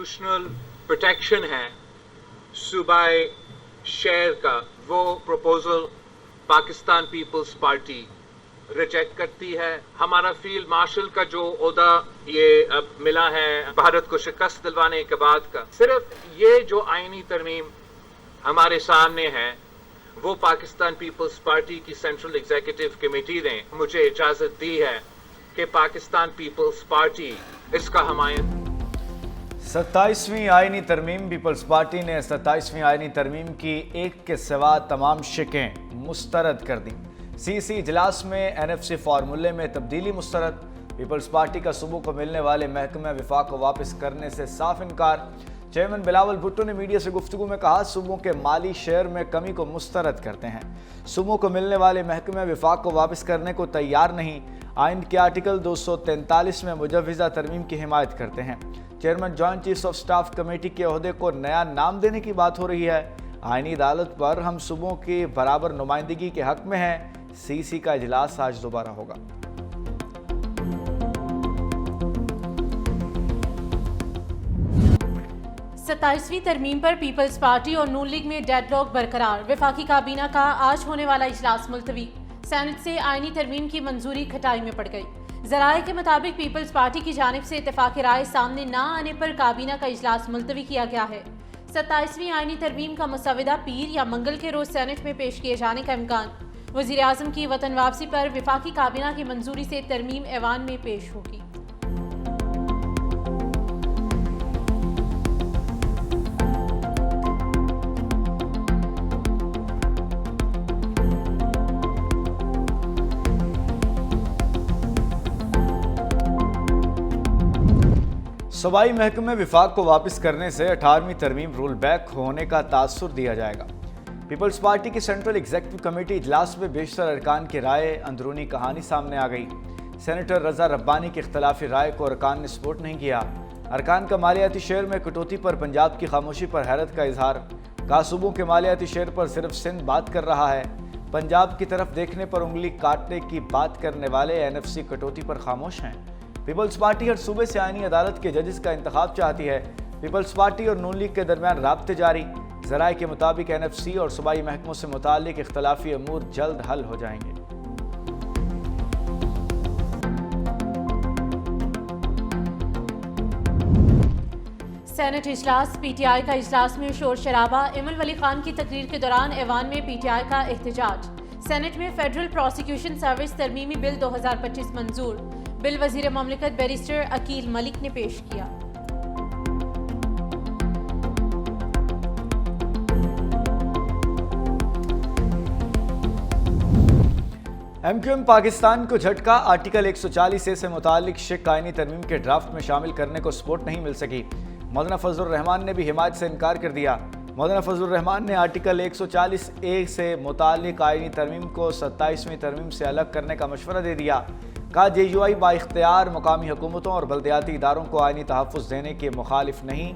Constitutional protection है सूबाई share का, वो प्रपोजल पाकिस्तान पीपल्स पार्टी रिजेक्ट करती है। हमारा फील्ड मार्शल का जो ओहदा ये अब मिला है भारत को शिकस्त दिलवाने के बाद का, सिर्फ ये जो आईनी तरमीम हमारे सामने है वो पाकिस्तान पीपल्स पार्टी की सेंट्रल एग्जीक्यूटिव कमेटी ने मुझे इजाजत दी है कि पाकिस्तान पीपल्स पार्टी इसका हमायत। 27वीं आईनी तरमीम पीपल्स पार्टी ने 27वीं आईनी तरमीम की एक के सिवा तमाम शिकें मुस्तरद कर दी। सीसी इजलास में NFC फार्मूले में तब्दीली मुस्तरद। पीपल्स पार्टी का सूबों को मिलने वाले महकमे विफाक को वापस करने से साफ इनकार। चेयरमैन बिलावल भुट्टो ने मीडिया से गुफ्तगू में कहा, सूबों के माली शेयर में कमी को मुस्तरद करते हैं। सूबों को मिलने वाले महकमे विफाक को वापस करने को तैयार नहीं। आइन के आर्टिकल 243 में मुजव्विज़ा तरमीम की हिमायत करते हैं। Chairman joint chiefs of staff committee के ओहदे को नया नाम देने की बात हो रही है। आइनी अदालत पर हम सूबों की बराबर नुमाइंदगी के हक में हैं। CC का इजलास आज दोबारा होगा। सत्ताईसवीं तरमीम पर पीपल्स पार्टी और नून लीग में डेडलॉक बरकरार। वफाकी काबीना का आज होने वाला इजलास मुलतवी। सेनेट से आईनी तरमीम की मंजूरी खटाई में पड़ गई। जराये के मुताबिक पीपल्स पार्टी की जानिब से इत्तेफाक राय सामने न आने पर काबीना का इजलास मुलतवी किया गया है। 27वीं आईनी तरमीम का मसवदा पीर या मंगल के रोज सेनेट में पेश किए जाने का इम्कान। वज़ीर आज़म की वतन वापसी पर विफाकी काबीना की मंजूरी से तरमीम ऐवान में पेश होगी। सूबाई महकमे विफाक को वापस करने से 18वीं तरमीम रोल बैक होने का तासुर दिया जाएगा। पीपल्स पार्टी की सेंट्रल एग्जीक्यूटिव कमेटी इजलास में बेशतर अरकान की राय अंदरूनी कहानी सामने आ गई। सेनेटर रजा रब्बानी की इख्तलाफी राय को अरकान ने सपोर्ट नहीं किया। अरकान का मालियाती शेयर में कटौती पर पंजाब की खामोशी पर हैरत का इजहार। कहा, सूबों के मालियाती शेयर पर सिर्फ सिंध बात कर रहा है। पंजाब की तरफ देखने पर उंगली काटने की बात करने वाले NFC कटौती पर खामोश हैं। पीपल्स पार्टी हर सूबे से आईनी अदालत के जजेस का इंतखाब चाहती है। पीपल्स पार्टी और नून लीग के दरमियान राब्ते जारी। ज़राए के मुताबिक NFC और सूबाई महकमों से मुताल्लिक इख्तलाफी अमूर जल्द हल हो जाएंगे। सेनेट इजलास PTI का इजलास में शोर शराबा। इमल वली खान की तकरीर के दौरान ऐवान में PTI का एहतजाज। सेनेट में फेडरल प्रोसिक्यूशन सर्विस तरमीमी बिल 2025 मंजूर। बिल वजीर ममलिकत बैरिस्टर अकील मलिक ने पेश किया। MQM पाकिस्तान को झटका। आर्टिकल 140A से मुतालिक शिक आईनी तरमीम के ड्राफ्ट में शामिल करने को सपोर्ट नहीं मिल सकी। मौलाना फजलुर रहमान ने भी हिमायत से इनकार कर दिया। मौलाना फजलुर रहमान ने आर्टिकल 140A से मुतालिक आईनी तरमीम को 27वीं तरमीम से अलग करने का मशवरा दे दिया। कहा, JUI बाइख्तियार मुकामी हुकूमतों और बल्दियाती इदारों को आईनी तहफ़्फ़ुज़ देने के मुखालिफ नहीं।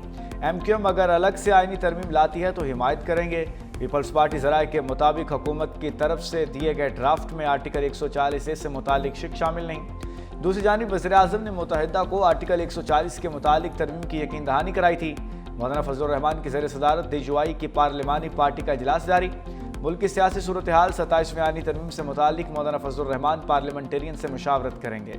MQM अगर अलग से आईनी तरमीम लाती है तो हिमायत करेंगे। पीपल्स पार्टी ज़राए के मुताबिक हुकूमत की तरफ से दिए गए ड्राफ्ट में आर्टिकल 140A से मुतालिक शिक शामिल नहीं। दूसरी जानिब वज़ीर आज़म ने मुत्तहिदा को आर्टिकल 140 के मुतालिक तरमीम की यकीन दहानी कराई थी। मौलाना फजलुर रहमान की ज़ेर सदारत JUI की पार्लिमानी पार्टी का इजलास जारी। मुल्क की सियासी सूरत हाल 27वीं आईनी तरमीम से मुतालिक मौलाना फजलुर रहमान पार्लियामेंटेरियन से मुशावरत करेंगे।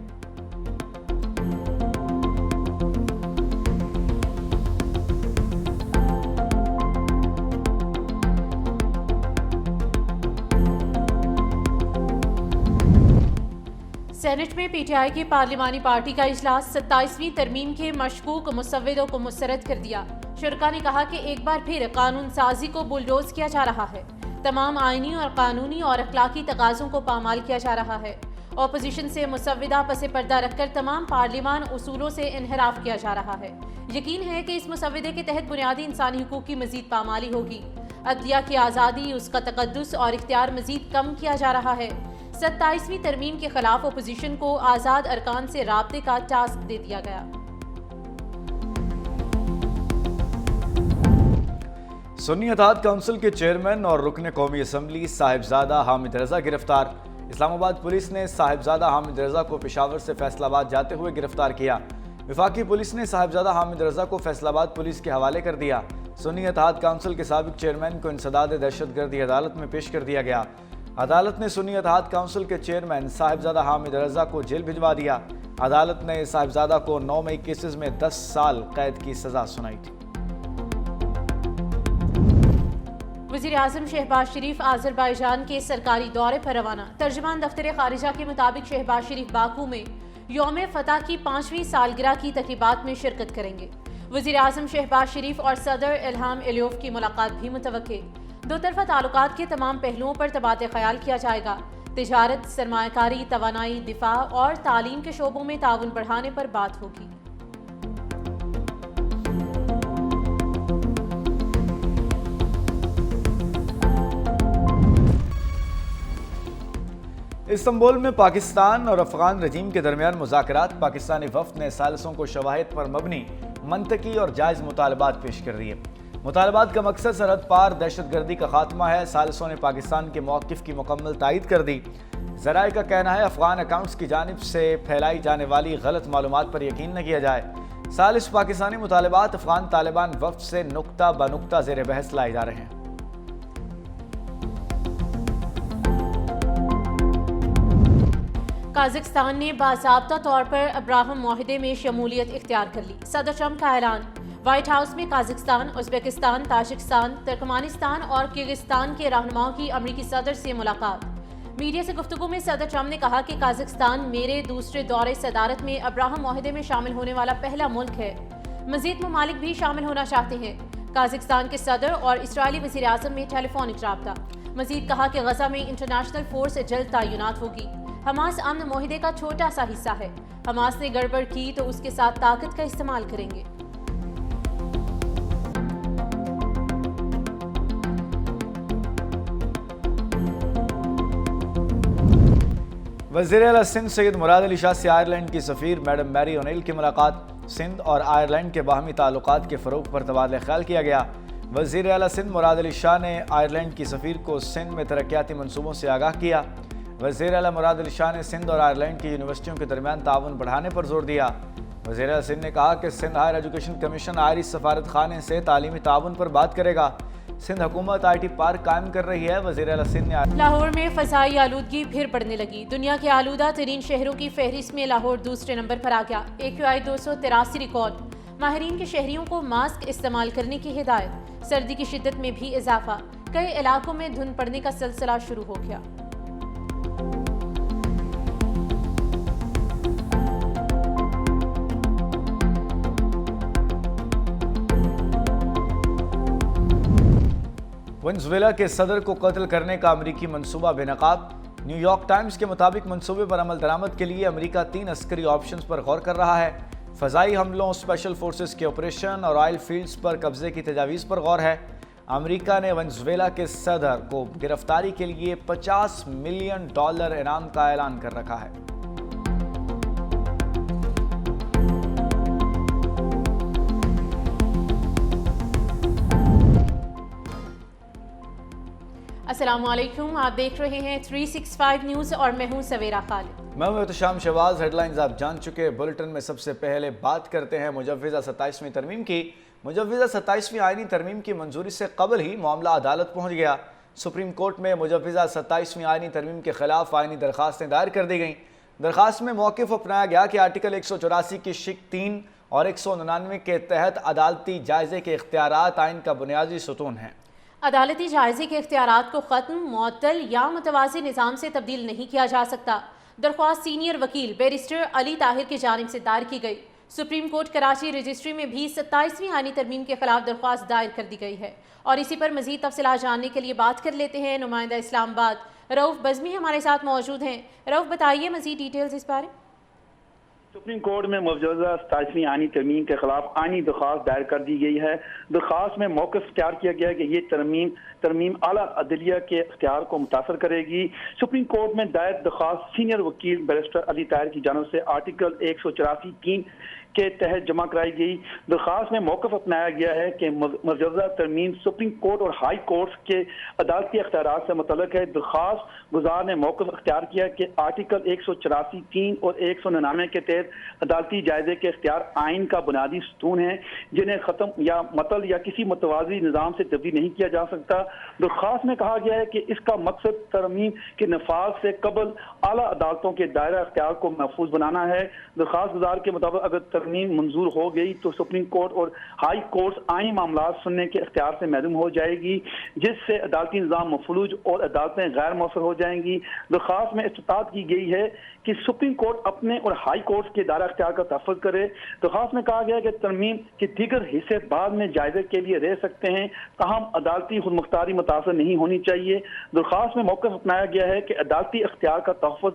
सेनेट में PTI की पार्लिमानी पार्टी का इजलास। 27वीं तरमीम के मशकूक मुसव्विदों को मुस्तरद कर दिया। शुरका ने कहा कि एक बार फिर कानून साजी को बुलडोज किया जा रहा है। तमाम आईनी और कानूनी और अखलाकी तकाज़ों को पामाल किया जा रहा है। अपोजिशन से मुसव्विदा पसे पर्दा रखकर तमाम पार्लिमान उसूलों से इनहराफ किया जा रहा है। यकीन है कि इस मुसव्विदे के तहत बुनियादी इंसानी हुकूक की मजीद पामाली होगी। अदलिया की आज़ादी, उसका तकद्दुस और इख्तियार मजीद कम किया जा रहा है। 27वीं तरमीम के खिलाफ अपोजिशन को आज़ाद अरकान से राब्ते का टास्क दे दिया गया। सुन्नी अताहत काउंसिल के चेयरमैन और रुकन कौमी असम्बली साहिबजादा हामिद रजा गिरफ्तार। इस्लामाबाद पुलिस ने साहिबजादा हामिद रजा को पेशावर से फैसलाबाद जाते हुए गिरफ्तार किया। वफाकी पुलिस ने साहिबजादा हामिद रजा को फैसलाबाद पुलिस के हवाले कर दिया। सुन्नी इत्तेहाद काउंसिल के साबिक चेयरमैन को इंसदाद दहशतगर्दी अदालत में पेश कर दिया गया। अदालत ने सुन्नी इत्तेहाद काउंसिल के चेयरमैन साहिबजादा हामिद रजा को जेल भिजवा दिया। अदालत ने साहिबजादा को 9 मई केसेस में 10 साल कैद की सजा सुनाई थी। वज़ीर आज़म शहबाज शरीफ आज़रबाईजान के सरकारी दौरे पर रवाना। तर्जुमान दफ्तर खारिजा के मुताबिक शहबाज शरीफ बाकू में यौम फतह की 5वीं सालगिरह की तकरीबात में शिरकत करेंगे। वज़ीर आज़म शहबाज शरीफ और सदर इल्हाम एलियोव की मुलाकात भी मुतवक्के। दो तरफा ताल्लुकात के तमाम पहलुओं पर तबादला ख्याल किया जाएगा। तिजारत, सरमायाकारी, तवानाई, दिफा और तालीम के शोबों में ताउन बढ़ाने पर बात होगी। इस्तांबुल में पाकिस्तान और अफगान रजीम के दरमियान मुज़ाकरात। पाकिस्तानी वफ़द ने सालिसों को शवाहिद पर मबनी मंतकी और जायज़ मुतालबात पेश कर दिए। मुतालबात का मकसद सरहद पार दहशतगर्दी का खात्मा है। सालिसों ने पाकिस्तान के मौक़िफ़ की मुकम्मल तायीद कर दी। ज़राए का कहना है अफगान अकाउंट्स की जानिब से फैलाई जाने वाली गलत मालूमात पर यकीन न किया जाए। सालिस पाकिस्तानी मुतालबात अफगान तालिबान वफ़द से नुक्ता ब नुक्ता ज़ेर बहस लाए जा रहे हैं। काज़ाख्स्तान ने बाज़ाब्ता तौर पर अब्राहम मुआहिदे में शमूलियत इख्तियार कर ली। सदर ट्रंप का ऐलान। व्हाइट हाउस में काज़ाख्स्तान, उज़्बेकिस्तान, ताजिकिस्तान, तुर्कमानिस्तान और किर्गिस्तान के रहनुमाओं की अमरीकी सदर से मुलाकात। मीडिया से गुफ्तगू में सदर ट्रंप ने कहा कि काज़ाख्स्तान मेरे दूसरे दौरे सदारत में अब्राहम मुआहिदे में शामिल होने वाला पहला मुल्क है। मज़ीद ममालिक भी शामिल होना चाहते हैं। काज़ाख्स्तान के सदर और इसराइली वज़ीर आज़म में टेलीफोनिक राब्ता। मज़ीद कहा कि गजा में इंटरनेशनल फोर्स जल्द तैनात होगी। हमास अमन मुआहिदे का छोटा सा हिस्सा है। हमास ने गड़बड़ की तो उसके साथ ताकत का इस्तेमाल करेंगे। वज़ीर आला सिंध सैयद मुराद अली शाह से आयरलैंड की सफ़ीर मैडम मैरी ओनेल की मुलाकात। सिंध और आयरलैंड के बाहमी ताल्लुकात के फ़रोग़ पर तबादला ख्याल किया गया। वज़ीर आला सिंध मुराद अली शाह ने आयरलैंड की सफ़ीर को सिंध में तरक्याती मनसूबों से आगाह किया। वज़ीर आला मुराद अली शाह ने सिंध और आयरलैंड की यूनिवर्सिटियों के दरमियान ताउन बढ़ाने पर जोर दिया। वज़ीर आला सिंध ने कहा कि Sindh higher education commission Irish सफारत खाने से तालीमी ताउन पर बात करेगा। सिंध हुकूमत IT पार्क कायम कर रही है। वज़ीर आला सिंध ने लाहौर में फ़ज़ाई आलूदगी फिर बढ़ने लगी। दुनिया के आलूदा तरीन शहरों की फहरिस्त में लाहौर दूसरे नंबर पर आ गया। AQI 283 record. माहिरीन के शहरियों को मास्क इस्तेमाल करने की हिदायत। सर्दी की शिद्दत में भी इजाफा। कई इलाकों में धुंध पड़ने का सिलसिला शुरू हो गया। वेनेज़ुएला के सदर को कत्ल करने का अमरीकी मनसूबा बेनकाब। न्यूयॉर्क टाइम्स के मुताबिक मनसूबे पर अमल दरामद के लिए अमरीका 3 अस्करी ऑप्शंस पर गौर कर रहा है। फ़ज़ाई हमलों, स्पेशल फोर्सेस के ऑपरेशन और ऑयल फील्ड्स पर कब्जे की तजावीज़ पर गौर है। अमरीका ने वेनेज़ुएला के सदर को गिरफ्तारी के लिए $50 मिलियन इनाम का ऐलान कर रखा है। अस्सलामुअलैकुम, आप देख रहे हैं 365 न्यूज़ और मैं हूं सवेरा खालिद। मैं हूं एहतशाम शहबाज। हेडलाइंस आप जान चुके। बुलेटिन में सबसे पहले बात करते हैं मुजव्विज़ा 27वीं तरमीम की। मुजव्विज़ा 27वीं आईनी तरमीम की मंजूरी से कबल ही मामला अदालत पहुंच गया। सुप्रीम कोर्ट में मुजव्विज़ा 27वीं आईनी तरमीम के खिलाफ आईनी दरखास्तें दायर कर दी गईं। दरखास्त में मौक़िफ़ अपनाया गया कि आर्टिकल 184 की शिक 3 और 199 के तहत अदालती जायज़े के इख्तियारात आइन का बुनियादी सुतून हैं। अदालती जायजे के इख्तियारात को ख़त्म, मुअत्तल या मुतवाज़ी निज़ाम से तब्दील नहीं किया जा सकता। दरख्वास्त सीनियर वकील बैरिस्टर अली ताहिर की जानिब से दायर की गई। सुप्रीम कोर्ट कराची रजिस्ट्री में भी 27वीं आईनी तरमीम के खिलाफ दरख्वास्त दायर कर दी गई है। और इसी पर मज़ीद तफसीलात जानने के लिए बात कर लेते हैं नुमाइंदा इस्लामाबाद रऊफ़ बज़मी हमारे साथ मौजूद हैं। रऊफ़, बताइए मज़ीद डिटेल्स इस बारे। सुप्रीम कोर्ट में मौजूदा 27वीं आईनी तरमीम के खिलाफ आईनी दरख्वास्त दायर कर दी गई है। दरख्वास्त में मौक़िफ़ इख्तियार किया गया है कि ये तरमीम आला अदलिया के इख्तियार को मुतासर करेगी। सुप्रीम कोर्ट में दायर दरख्वास्त सीनियर वकील बैरिस्टर अली ताहिर की जानिब से आर्टिकल 184(3) के तहत जमा कराई गई। दरख्वास्त में मौक़िफ़ अपनाया गया है कि मौजूदा तरमीम सुप्रीम कोर्ट और हाई कोर्ट के अदालती इख्तियारात से मुतल्लिक़ है। दरख्वास्त गुजार ने मौक़िफ़ इख्तियार किया कि आर्टिकल 184(3) और 199 के तहत अदालती जायजे के इख्तियार आइन का बुनियादी सतून है जिन्हें ख़त्म या मतल या किसी मुतवाज़ी निज़ाम से तब्दील नहीं किया जा सकता। दरख्वास्त में कहा गया है कि इसका मकसद तरमीम के नफाज से कबल आला अदालतों के दायरा इख्तियार को महफूज बनाना है। दरख्वास्त गुजार के मुताबिक अगर तरमीम मंजूर हो गई तो सुप्रीम कोर्ट और हाई कोर्ट आईनी मामला सुनने के इख्तियार से महरूम हो जाएगी, जिससे अदालती निज़ाम मफलूज और अदालतें गैर मौसर हो जाएंगी। दरख्वास्त में इस्तात की गई है कि सुप्रीम कोर्ट अपने और हाई कोर्ट के दायरा इख्तियार का तहफ़्फ़ुज़ करे। दरख्वास्त में कहा गया है कि तरमीम के दीगर हिस्से बाद में जायजे के लिए रह सकते हैं, ताहम अदालती खुदमुख्तारी मुतासर नहीं होनी चाहिए। दरख्वास्त में मौक़िफ़ अपनाया गया है कि अदालती इख्तियार का तहफ़्फ़ुज़